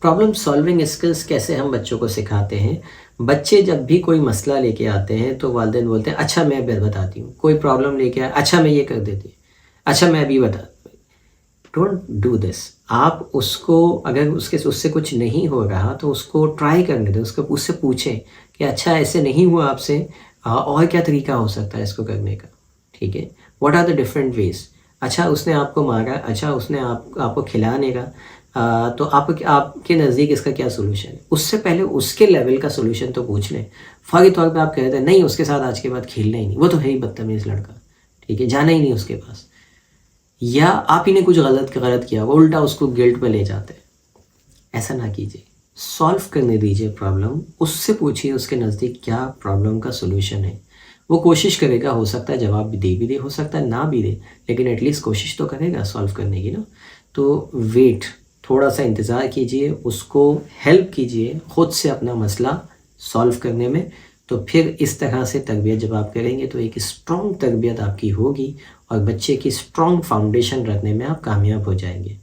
Problem solving skills कैसे हम बच्चों को सिखाते हैं। बच्चे जब भी कोई मसला लेके आते हैं तो वालिदैन बोलते हैं अच्छा मैं बताती हूँ, कोई प्रॉब्लम लेके आए अच्छा मैं ये कर देती हूँ, अच्छा मैं अभी बता। Don't do this. आप उसको अगर उससे कुछ नहीं हो रहा तो उसको ट्राई करने दें, उसको उससे पूछें कि अच्छा ऐसे नहीं हुआ आपसे, और क्या तरीका हो सकता है इसको करने का। ठीक है, what are the different ways. अच्छा उसने आपको मारा, अच्छा उसने आपको खिलाने का, तो आपके नज़दीक इसका क्या सोल्यूशन है। उससे पहले उसके लेवल का सोल्यूशन तो पूछ लें। फौरी तौर पे आप कहते हैं नहीं उसके साथ आज के बाद खेलना ही नहीं, वो तो है ही बदतमीज़ लड़का, ठीक है जाना ही नहीं उसके पास, या आप ही ने कुछ गलत किया, वो उल्टा उसको गिल्ट पे ले जाते हैं। ऐसा ना कीजिए, सॉल्व करने दीजिए प्रॉब्लम, उससे पूछिए उसके नज़दीक क्या प्रॉब्लम का सोल्यूशन है। वो कोशिश करेगा, हो सकता है जवाब भी दे, हो सकता है ना भी दे, लेकिन एटलीस्ट कोशिश तो करेगा सॉल्व करने की ना। तो वेट, थोड़ा सा इंतज़ार कीजिए, उसको हेल्प कीजिए खुद से अपना मसला सॉल्व करने में। तो फिर इस तरह से तरबियत जब आप करेंगे तो एक स्ट्रॉन्ग तरबियत आपकी होगी और बच्चे की स्ट्रॉन्ग फाउंडेशन रखने में आप कामयाब हो जाएंगे।